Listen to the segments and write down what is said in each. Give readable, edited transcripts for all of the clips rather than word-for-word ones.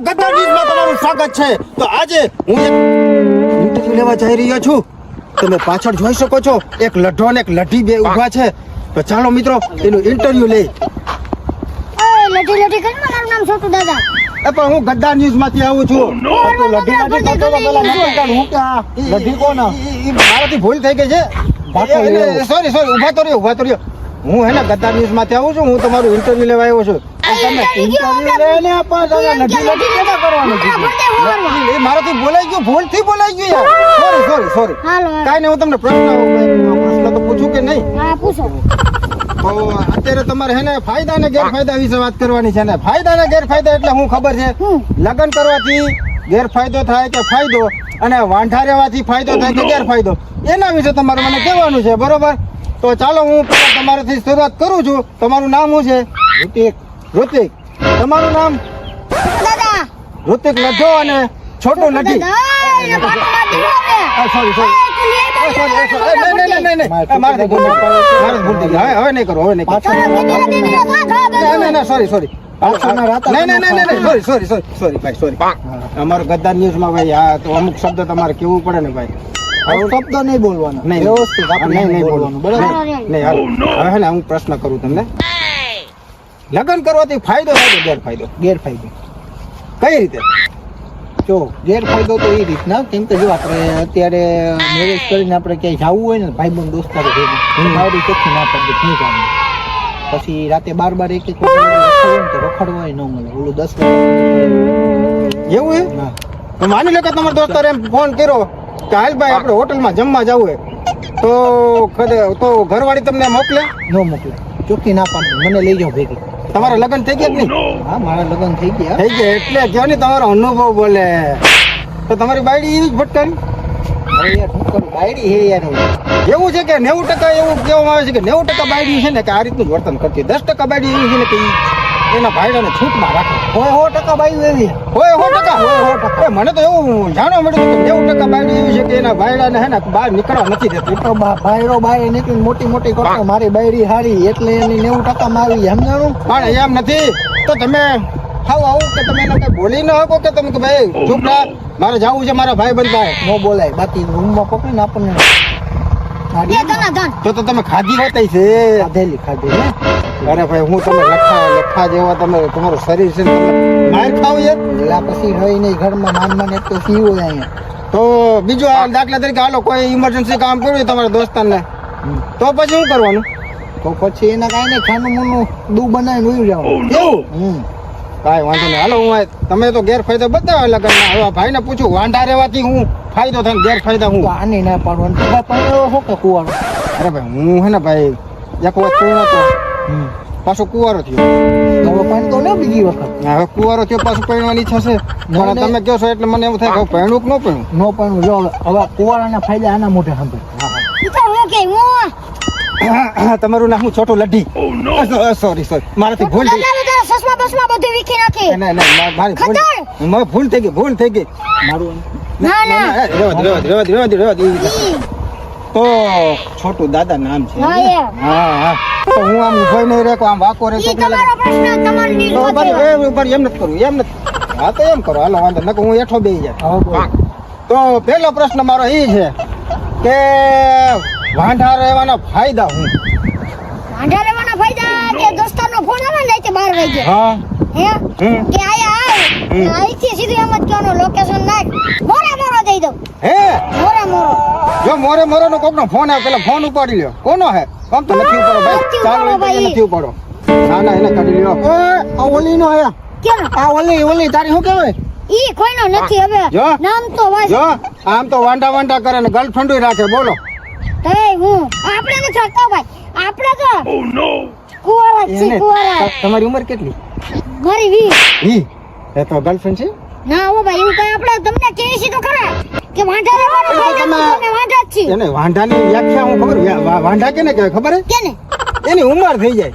ગદ્દાર ન્યૂઝમાં તમારું સ્વાગત છે. તો આજે હું એક ઇન્ટરવ્યુ લેવા જઈ રહ્યો છું. તમે પાછળ જોઈ શકો છો એક લઢો અને એક લઢી બે ઊભા છે. તો ચાલો મિત્રો એનું ઇન્ટરવ્યુ લઈ. લટી કર, મારું નામ છોટુ દાદા. પણ હું ગદ્દાર ન્યૂઝમાંથી આવું છું. તો લઢી કરતો તો પેલા નકલ કાઢ. હું ક્યાં લઢી કોણ? મારાથી ભૂલ થઈ ગઈ છે. સોરી ઊભા તો રહ્યો. હું હે ને ગદ્દાર ન્યૂઝમાંથી આવું છું. હું તમારું ઇન્ટરવ્યુ લેવા આવ્યો છું. તમે ઇન્ટરવ્યુ લઈને આપવા તમે લઢી કેતા કરવાનું છે? એ મારાથી બોલાઈ ગયું, ભૂલથી બોલાઈ ગયું યાર. સોરી. હાલો કાંઈ નહીં, હું તમને પ્રશ્ન તો પૂછું કે નહીં? હા પૂછો. તો અત્યારે તમારે હે ને ફાયદા અને ગેરફાયદા વિશે વાત કરવાની છે ને. ફાયદા અને ગેરફાયદા એટલે હું ખબર છે, લગ્ન કરવાથી ગેરફાયદો થાય કે ફાયદો, અને વાંઢા રહેવાથી ફાયદો થાય કે ગેરફાયદો, એના વિશે તમારે મને કહેવાનું છે, બરોબર? તો ચાલો હું પહેલા તમારાથી શરૂઆત કરું છું. તમારું નામ શું છે? ઋતિક. તમારું નામ? દાદા ઋતિક લઢો અને છોટું લઢી. સોરી. મારે ભૂલ થઈ ગઈ. હવે નહીં કરો. સોરી. સોરી ભાઈ. અમારો ગદ્દાર ન્યૂઝમાં ભાઈ આ તો અમુક શબ્દ તમારે કેવું પડે ને ભાઈ. આવો શબ્દ નહીં બોલવાનો. નહીં, વ્યવસ્થિત આપણે નહીં બોલવાનું. બરાબર? નહીં, હાલો. હવે ને હું પ્રશ્ન કરું તમને. લગ્ન કરવાથી ફાયદો થાય કે ગેરફાયદો? ગેરફાયદો. કઈ રીતે? જો ગેરફાયદો તો એ રીતના, કેમ કે જો આપણે અત્યારે મેરેજ કરીને આપણે ક્યાંય જવું હોય ને ભાઈબંધ દોસ્તારો ભેગું મારી ચોખ્ખી ના પડે નહીં જવાનું. પછી રાતે 12 એક રખડવા ન મળે. ઓલું 10 એવું હે? ના તો માની લો કે તમારા દોસ્તારે એમ ફોન કર્યો કે હાલ ભાઈ આપણે હોટલમાં જમવા જવું હોય, તો ઘરવાળી તમને મોકલે? ન મોકલે. ચોખ્ખી ના પાડે, મને લઈ જાઓ ભેગી. તમારા લગ્ન થઈ ગયા કે નહીં? હા મારા લગ્ન થઈ ગયા. થઈ ગયા એટલે કયો ને તમારો અનુભવ બોલે. તો તમારી બાયડી એવી જ ભટકારી? હવે યાર શું કરું, બાયડી હે યાર. એવું છે કે 90% એવું કહેવામાં આવે છે કે 90% બાયડી છે ને કે આ રીતનું જ વર્તન કરતી. 10% બાયડી એવી છે ને કે એના ભાઈડાને છૂટમાં રાખે. હોય 100% બાયું એવી. હોય 100%. મને તો એવું જાણવા મળ્યું કે 90% બાયડી એવી છે કે એના ભાઈડાને હે ને બહાર નીકળવા નથી દેતી. તો ભાઈરો બાય નીકળીને મોટી કરતો, મારી બાયડી હારી એટલે એની 90% માં આવી. સમજાણું? પણ એમ નથી. તો તમે આવું કે તમે એને કઈ બોલી ન શકો કે તમે કે ભાઈ ચૂપ રહે, મારે જવું છે મારા ભાઈ બંધ પાસે? ન બોલાય. બાકી રૂમમાં પકડીને આપણને તો તમે ખાધી હોતી છે? ખાધેલી ને. અરે ભાઈ હું તમે લખા જેવા તમારું શરીર છે ને, તમે માર ખાવ યાર. એટલે પછી રહી નહીં ઘરમાં માન એક તો સીવો અહીંયા. તો બીજું આ દાખલા તરીકે હાલો કોઈ ઇમરજન્સી કામ કર્યું તમારા દોસ્તારને, તો પછી શું કરવાનું? તો પછી એના કાંઈ નહીં, ખાનું મોનું દૂ બનાવીને ઉઈ જવાનું. એવું? કાંઈ વાંધો નહીં. હાલો હું તમે તો ગેરફાયદો બતાવ્યા લગ્નના. હવે ભાઈને પૂછું વાંઢા રહેવાથી હું ફાયદો થાય ને ગેરફાયદા હું? તો આની ના પાડવાનું. પણ એવો શું કે કુવારો? અરે ભાઈ હું હે ને ભાઈ એક વખત કહ્યું તો પાછો કુવારો થયો. હવે પાણી તો ને બીજી વખત. હવે કુવારો થયો પાછું પહેરવાની ઈચ્છા છે. પણ તમે કહો છો એટલે મને એવું થાય કે પહેણું કે ન પહેણું. નો પણ જો હવે કુવારાના ફાયદા આના મોઢે સાંભળ. તમારું નામ હું છોટું લઢી. સોરી મારાથી ભૂલ થઈ ગઈ. મારી ભૂલ થઈ ગઈ. મારું રેવા દે. તો છોટું દાદા નામ છે. હા તો હું આમ ઉભો નહીં રહે, આમ વાકો રહે તો એમ નથી કરવું. હા તો એમ કરો. હાલો વાંધો નકર હું એઠો બેસી જાય. તો પહેલો પ્રશ્ન મારો એ છે કે વાંઢા રહેવાના ફાયદા હું? વાંઢા રહેવાના ફાયદા કે દોસ્તારનો ફોન આવે ને રાતે 12 વાગે. હા હે કે આયા અહીંથી સીધું એમ જ કહેવાનું લોકેશન નાખ, મોરો દઈ દઉં. હે મોરો જો મોરે નો કોકનો ફોન આવે પેલા ફોન ઉપાડી લ્યો. કોનો હે? આમ તો નથી ઉપાડો ભાઈ. ચાલો નથી ઉપાડો. ના એને કાઢી લ્યો. આ ઓલી નો આયા. કેનો? આ ઓલી તારી શું કહેવાય? ઈ કોઈનો નથી. હવે નામ તો વાંચ. જો આમ તો વાંઢા કરે ને ગર્લફ્રેન્ડ રાખે. બોલો એ હું આપણે નથી થતો ભાઈ. આપણે તો કુવારા છે. કુવારા. તમારી ઉંમર કેટલી? મારી 20. એ તો ગર્લફ્રેન્ડ છે? ના હો ભાઈ, એવું કઈ આપણે તમને કહે છે તો ખરા કે વાંઢા રહેવાનું ફાયદા તમે વાંઢા જ છે. એને વાંઢાની વ્યાખ્યા હું ખબર? વાંઢા કેને કહેવાય ખબર હે? કેને? એની ઉંમર થઈ જાય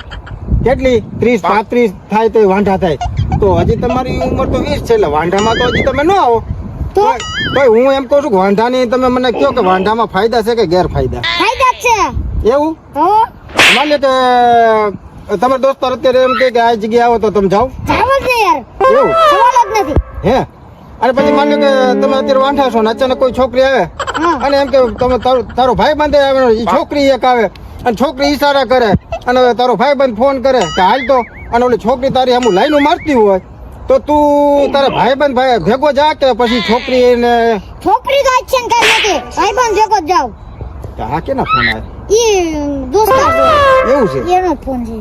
કેટલી 30 35 થાય તો વાંઢા થાય. તો હજી તમારી ઉંમર તો 20 છે એટલે વાંઢામાં તો હજી તમે ન આવો. તો હું એમ કહું છું કે વાંઢાની તમે મને કહો કે વાંઢામાં ફાયદા છે કે ગેરફાયદા? ફાયદા જ છે. એવું? તો માની લો કે તમારા દોસ્તાર અત્યારે એમ કે આ જગ્યાએ આવો તો તમે જાઓ? જાવ જ ને યાર, એવું? સવાલ જ નથી. હે અને પછી માની લો કે તમે અત્યારે વાંઢા છો ને અચાનક કોઈ છોકરી આવે હા. અને એમ કે તમે તારો ભાઈ બંધ આવે એ છોકરી એક આવે અને છોકરી ઈશારા કરે અને તારો ભાઈ બંધ ફોન કરે કે હાલ તો અને ઓલી છોકરી તારી આમ લાઈનો મારતી હોય તો તું તારા ભાઈ બંધ ભાઈ ભેગો જા કે પછી છોકરી ને છોકરી તો છે ને કઈ નથી ભાઈબંધ ભેગો જ જાવ હા કેના ફોન આવે ઈ દોસ્તાર છે. એવું છે એનો જ ફોન છે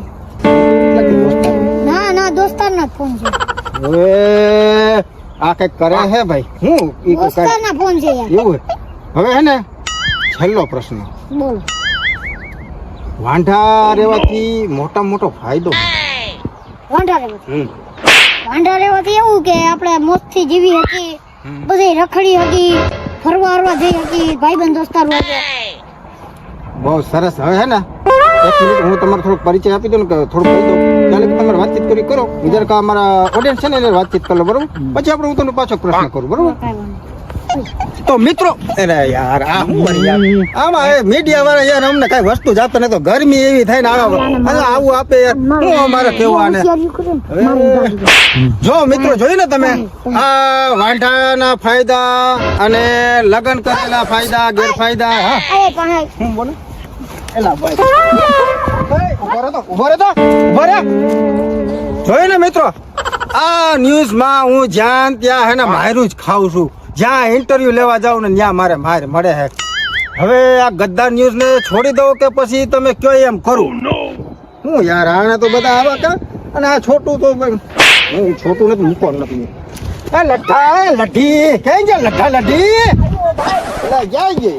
એટલે કે દોસ્તાર. ના દોસ્તારનો જ ફોન છે હવે આ કઈક કરે હે ભાઈ હું ઈ કોઈ કરે દોસ્તારના ફોન છે યાર એવું હે. હવે હે ને છેલ્લો પ્રશ્ન બોલો વાંઢા રહેવાથી મોટો ફાયદો વાંઢા રહેવાથી વાંઢા રહેવાથી એવું કે આપણે મોજથી જીવી હતી બધી રખડી હતી ફરવા હરવા જઈ હતી ભાઈબંધ દોસ્તાર હોય બહુ સરસ હવે હે ને એક મિનિટ હું તમારો થોડોક પરિચય આપી દઉં ને કે થોડું કહી દઉં ત્યારે તમારે વાતચીત કરી કરો જરા કે અમારા ઓડિયન્સ છે ને એને વાતચીત કરી લો બરોબર પછી આપણે હું તમને પાછો પ્રશ્ન કરું બરોબર તો મિત્રો અરે યાર આ હું વળી યાર આમાં એ મીડિયા વાળા યાર અમને કઈ વસ્તુ જ આપે ને તો ગરમી એવી થાય ને આવું આપે યાર હું અમારે કેવું આને જો મિત્રો જોયું ને તમે આ વાંઢાના ફાયદા અને લગ્ન કરેલા ફાયદા ગેરફાયદા હા હું બોલો એલા ભાઈ ઉભો રહે જોયું ને મિત્રો આ ન્યૂઝમાં હું જ્યાં ત્યાં હે ને મારું જ ખાઉં છું જ્યાં ઇન્ટરવ્યુ લેવા જાઉં ને ત્યાં મારે મળે હે હવે આ ગદ્દાર ન્યૂઝ ને છોડી દઉં કે પછી તમે કયો એમ કરું હું યાર આને તો બધા આવા કા અને આ છોટું તો હું છોટું નથી મૂકવાનું નથી લઠ્ઠા લઠ્ઠી કઈ ગયા લઠ્ઠા લઠ્ઠી જાય